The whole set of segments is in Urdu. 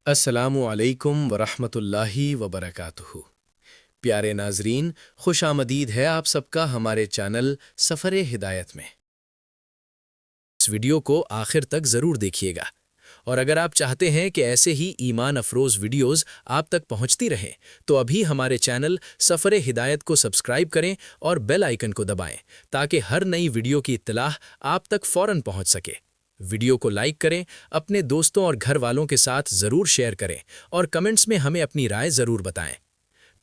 السلام علیکم ورحمۃ اللہ وبرکاتہ۔ پیارے ناظرین، خوش آمدید ہے آپ سب کا ہمارے چینل سفر ہدایت میں۔ اس ویڈیو کو آخر تک ضرور دیکھیے گا، اور اگر آپ چاہتے ہیں کہ ایسے ہی ایمان افروز ویڈیوز آپ تک پہنچتی رہیں تو ابھی ہمارے چینل سفر ہدایت کو سبسکرائب کریں اور بیل آئیکن کو دبائیں تاکہ ہر نئی ویڈیو کی اطلاع آپ تک فوراً پہنچ سکے۔ ویڈیو کو لائک کریں، اپنے دوستوں اور گھر والوں کے ساتھ ضرور شیئر کریں اور کمنٹس میں ہمیں اپنی رائے ضرور بتائیں۔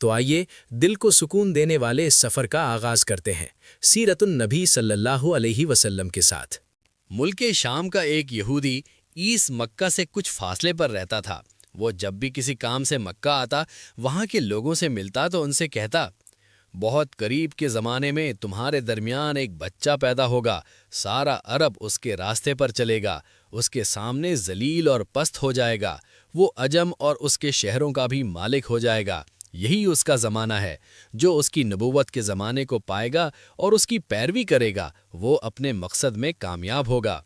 تو آئیے دل کو سکون دینے والے اس سفر کا آغاز کرتے ہیں سیرت النبی صلی اللہ علیہ وسلم کے ساتھ۔ ملک شام کا ایک یہودی عیس مکہ سے کچھ فاصلے پر رہتا تھا۔ وہ جب بھی کسی کام سے مکہ آتا، وہاں کے لوگوں سے ملتا تو ان سے کہتا، بہت قریب کے زمانے میں تمہارے درمیان ایک بچہ پیدا ہوگا، سارا عرب اس کے راستے پر چلے گا، اس کے سامنے ذلیل اور پست ہو جائے گا، وہ عجم اور اس کے شہروں کا بھی مالک ہو جائے گا۔ یہی اس کا زمانہ ہے۔ جو اس کی نبوت کے زمانے کو پائے گا اور اس کی پیروی کرے گا، وہ اپنے مقصد میں کامیاب ہوگا۔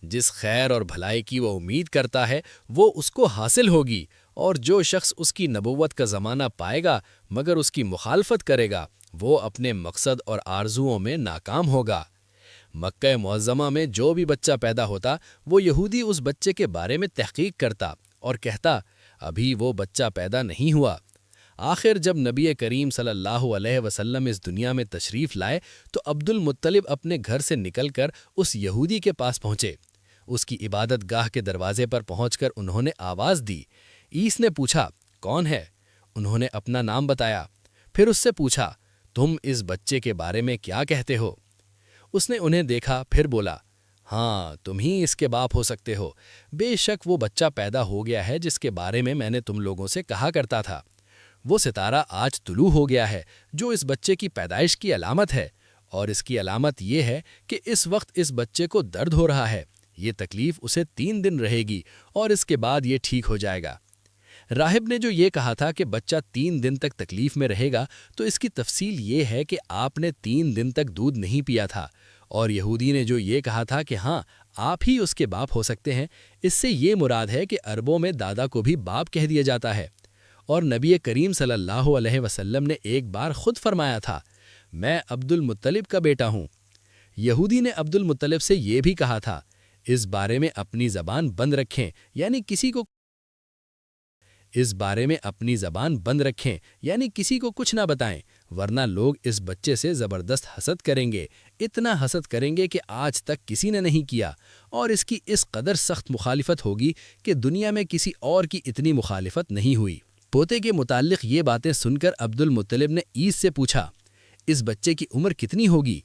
جس خیر اور بھلائی کی وہ امید کرتا ہے وہ اس کو حاصل ہوگی، اور جو شخص اس کی نبوت کا زمانہ پائے گا مگر اس کی مخالفت کرے گا، وہ اپنے مقصد اور آرزوؤں میں ناکام ہوگا۔ مکہ معظمہ میں جو بھی بچہ پیدا ہوتا، وہ یہودی اس بچے کے بارے میں تحقیق کرتا اور کہتا، ابھی وہ بچہ پیدا نہیں ہوا۔ آخر جب نبی کریم صلی اللہ علیہ وسلم اس دنیا میں تشریف لائے تو عبد المطلب اپنے گھر سے نکل کر اس یہودی کے پاس پہنچے۔ اس کی عبادت گاہ کے دروازے پر پہنچ کر انہوں نے آواز دی۔ عیس نے پوچھا، کون ہے؟ انہوں نے اپنا نام بتایا۔ پھر اس سے پوچھا، تم اس بچے کے بارے میں کیا کہتے ہو؟ اس نے انہیں دیکھا، پھر بولا، ہاں تم ہی اس کے باپ ہو سکتے ہو۔ بے شک وہ بچہ پیدا ہو گیا ہے جس کے بارے میں نے تم لوگوں سے کہا کرتا تھا۔ وہ ستارہ آج طلوع ہو گیا ہے جو اس بچے کی پیدائش کی علامت ہے، اور اس کی علامت یہ ہے کہ اس وقت اس بچے کو درد ہو رہا ہے۔ یہ تکلیف اسے 3 دن رہے گی اور اس کے بعد یہ ٹھیک ہو جائے گا۔ راہب نے جو یہ کہا تھا کہ بچہ 3 دن تک تکلیف میں رہے گا، تو اس کی تفصیل یہ ہے کہ آپ نے 3 دن تک دودھ نہیں پیا تھا، اور یہودی نے جو یہ کہا تھا کہ ہاں آپ ہی اس کے باپ ہو سکتے ہیں، اس سے یہ مراد ہے کہ عربوں میں دادا کو بھی باپ کہہ دیا جاتا ہے۔ اور نبی کریم صلی اللہ علیہ وسلم نے ایک بار خود فرمایا تھا، میں عبد المطلب کا بیٹا ہوں۔ یہودی نے عبد المطلب سے یہ بھی کہا تھا، اس بارے میں اپنی زبان بند رکھیں، یعنی کسی کو کچھ نہ بتائیں، ورنہ لوگ اس بچے سے زبردست حسد کریں گے، اتنا حسد کریں گے کہ آج تک کسی نے نہیں کیا، اور اس کی اس قدر سخت مخالفت ہوگی کہ دنیا میں کسی اور کی اتنی مخالفت نہیں ہوئی۔ پوتے کے متعلق یہ باتیں سن کر عبد المطلب نے عیس سے پوچھا، اس بچے کی عمر کتنی ہوگی؟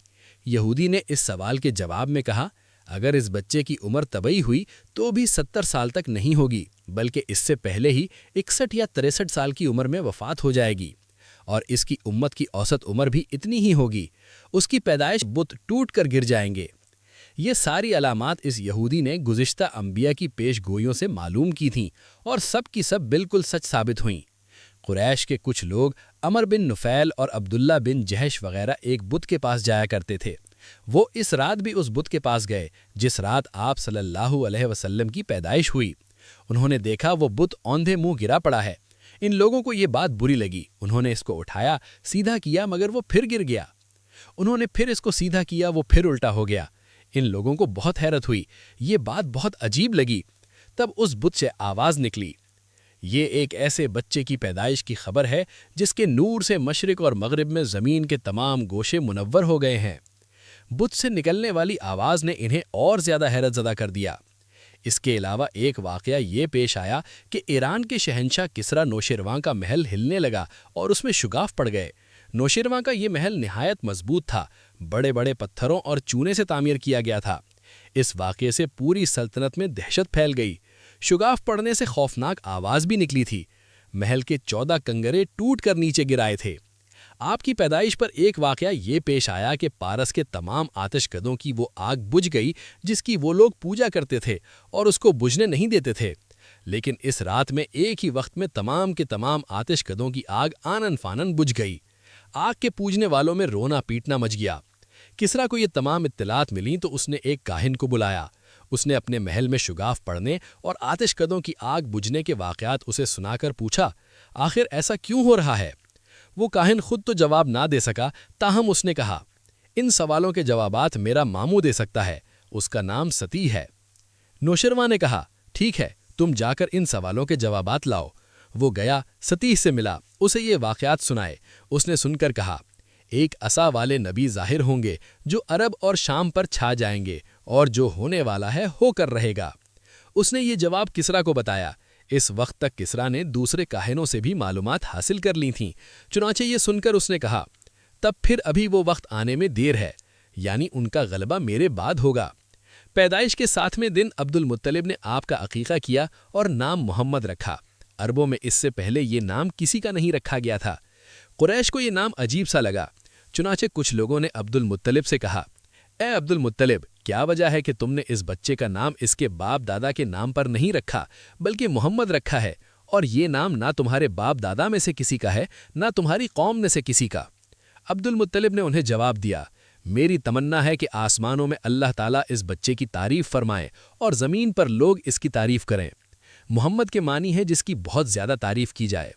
یہودی نے اس سوال کے جواب میں کہا، اگر اس بچے کی عمر طبی ہوئی تو بھی 70 سال تک نہیں ہوگی، بلکہ اس سے پہلے ہی 61 یا 63 سال کی عمر میں وفات ہو جائے گی، اور اس کی امت کی اوسط عمر بھی اتنی ہی ہوگی۔ اس کی پیدائش بت ٹوٹ کر گر جائیں گے۔ یہ ساری علامات اس یہودی نے گزشتہ انبیاء کی پیش گوئیوں سے معلوم کی تھیں، اور سب کی سب بالکل سچ ثابت ہوئیں۔ قریش کے کچھ لوگ عمر بن نفیل اور عبداللہ بن جہش وغیرہ ایک بت کے پاس جایا کرتے تھے۔ وہ اس رات بھی اس بت کے پاس گئے جس رات آپ صلی اللہ علیہ وسلم کی پیدائش ہوئی۔ انہوں نے دیکھا وہ بت اوندھے منہ گرا پڑا ہے۔ ان لوگوں کو یہ بات بری لگی، انہوں نے اس کو اٹھایا، سیدھا کیا، مگر وہ پھر گر گیا۔ انہوں نے پھر اس کو سیدھا کیا، وہ پھر الٹا ہو گیا۔ ان لوگوں کو بہت حیرت ہوئی، یہ بات بہت عجیب لگی۔ تب اس بت سے آواز نکلی، یہ ایک ایسے بچے کی پیدائش کی خبر ہے جس کے نور سے مشرق اور مغرب میں زمین کے تمام گوشے منور ہو گئے ہیں۔ بت سے نکلنے والی آواز نے انہیں اور زیادہ حیرت زدہ کر دیا۔ اس کے علاوہ ایک واقعہ یہ پیش آیا کہ ایران کے شہنشاہ کسریٰ نوشیروان کا محل ہلنے لگا اور اس میں شگاف پڑ گئے۔ نوشیروان کا یہ محل نہایت مضبوط تھا، بڑے بڑے پتھروں اور چونے سے تعمیر کیا گیا تھا۔ اس واقعے سے پوری سلطنت میں دہشت پھیل گئی۔ شگاف پڑنے سے خوفناک آواز بھی نکلی تھی۔ محل کے 14 کنگرے ٹوٹ کر نیچے گرائے تھے۔ آپ کی پیدائش پر ایک واقعہ یہ پیش آیا کہ پارس کے تمام آتش کدوں کی وہ آگ بجھ گئی جس کی وہ لوگ پوجا کرتے تھے اور اس کو بجھنے نہیں دیتے تھے، لیکن اس رات میں ایک ہی وقت میں تمام کے تمام آتش کدوں کی آگ آنن فانن بجھ گئی۔ آگ کے پوجنے والوں میں رونا پیٹنا مچ گیا۔ کسریٰ کو یہ تمام اطلاعات ملیں تو اس نے ایک کاہن کو بلایا۔ اس نے اپنے محل میں شگاف پڑنے اور آتش کدوں کی آگ بجھنے کے واقعات اسے سنا کر پوچھا، آخر ایسا کیوں ہو رہا ہے؟ وہ کاہن خود تو جواب نہ دے سکا، تاہم اس نے کہا، ان سوالوں کے جوابات میرا ماموں دے سکتا ہے، اس کا نام ستی ہے۔ نوشرواں نے کہا، ٹھیک ہے، تم جا کر ان سوالوں کے جوابات لاؤ۔ وہ گیا، ستی سے ملا، اسے یہ واقعات سنائے۔ اس نے سن کر کہا، ایک عصا والے نبی ظاہر ہوں گے جو عرب اور شام پر چھا جائیں گے، اور جو ہونے والا ہے ہو کر رہے گا۔ اس نے یہ جواب کسریٰ کو بتایا۔ اس وقت تک کسریٰ نے دوسرے کاہنوں سے بھی معلومات حاصل کر لی تھیں، چنانچہ یہ سن کر اس نے کہا، تب پھر ابھی وہ وقت آنے میں دیر ہے، یعنی ان کا غلبہ میرے بعد ہوگا۔ پیدائش کے 7ویں دن عبد المطلب نے آپ کا عقیقہ کیا اور نام محمد رکھا۔ عربوں میں اس سے پہلے یہ نام کسی کا نہیں رکھا گیا تھا۔ قریش کو یہ نام عجیب سا لگا، چنانچہ کچھ لوگوں نے عبد المطلب سے کہا، اے عبد المطلب، کیا وجہ ہے کہ تم نے اس بچے کا نام اس کے باپ دادا کے نام پر نہیں رکھا بلکہ محمد رکھا ہے، اور یہ نام نہ تمہارے باپ دادا میں سے کسی کا ہے نہ تمہاری قوم میں سے کسی کا؟ عبد المطلب نے انہیں جواب دیا، میری تمنا ہے کہ آسمانوں میں اللہ تعالیٰ اس بچے کی تعریف فرمائے اور زمین پر لوگ اس کی تعریف کریں۔ محمد کے معنی ہے جس کی بہت زیادہ تعریف کی جائے۔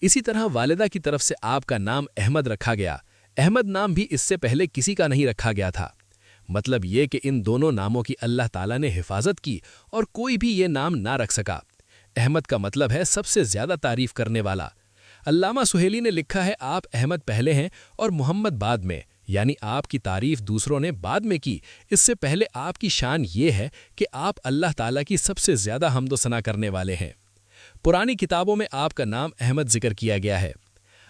اسی طرح والدہ کی طرف سے آپ کا نام احمد رکھا گیا۔ احمد نام بھی اس سے پہلے کسی کا نہیں رکھا گیا تھا۔ مطلب یہ کہ ان دونوں ناموں کی اللہ تعالیٰ نے حفاظت کی اور کوئی بھی یہ نام نہ رکھ سکا۔ احمد کا مطلب ہے سب سے زیادہ تعریف کرنے والا۔ علامہ سہیلی نے لکھا ہے، آپ احمد پہلے ہیں اور محمد بعد میں، یعنی آپ کی تعریف دوسروں نے بعد میں کی۔ اس سے پہلے آپ کی شان یہ ہے کہ آپ اللہ تعالیٰ کی سب سے زیادہ حمد و ثنا کرنے والے ہیں۔ پرانی کتابوں میں آپ کا نام احمد ذکر کیا گیا ہے۔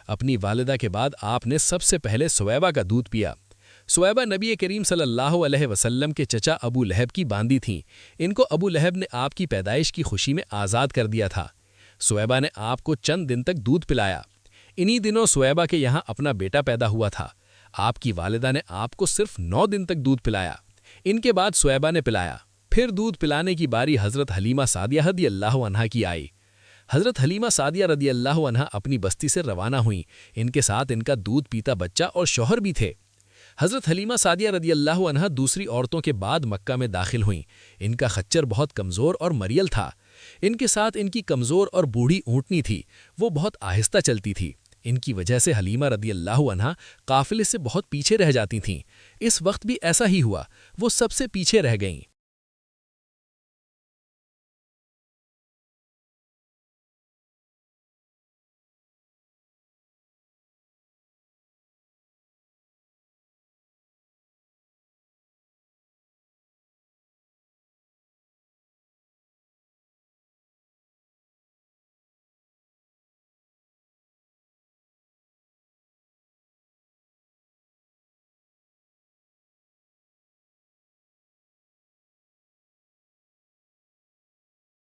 اپنی والدہ کے بعد آپ نے سب سے پہلے سویبہ کا دودھ پیا۔ سویبہ نبی کریم صلی اللہ علیہ وسلم کے چچا ابو لہب کی باندی تھیں۔ ان کو ابو لہب نے آپ کی پیدائش کی خوشی میں آزاد کر دیا تھا۔ سویبہ نے آپ کو چند دن تک دودھ پلایا۔ انہی دنوں سویبہ کے یہاں اپنا بیٹا پیدا ہوا تھا۔ آپ کی والدہ نے آپ کو صرف 9 دن تک دودھ پلایا۔ ان کے بعد سویبہ نے پلایا۔ پھر دودھ پلانے کی باری حضرت حلیمہ سعدیہ رضی اللہ عنہا کی آئی۔ حضرت حلیمہ سعدیہ رضی اللہ عنہا اپنی بستی سے روانہ ہوئیں۔ ان کے ساتھ ان کا دودھ پیتا بچہ اور شوہر بھی تھے۔ حضرت حلیمہ سعدیہ رضی اللہ عنہا دوسری عورتوں کے بعد مکہ میں داخل ہوئیں۔ ان کا خچر بہت کمزور اور مریل تھا۔ ان کے ساتھ ان کی کمزور اور بوڑھی اونٹنی تھی، وہ بہت آہستہ چلتی تھی۔ ان کی وجہ سے حلیمہ رضی اللہ عنہا قافلے سے بہت پیچھے رہ جاتی تھیں۔ اس وقت بھی ایسا ہی ہوا، وہ سب سے پیچھے رہ گئیں۔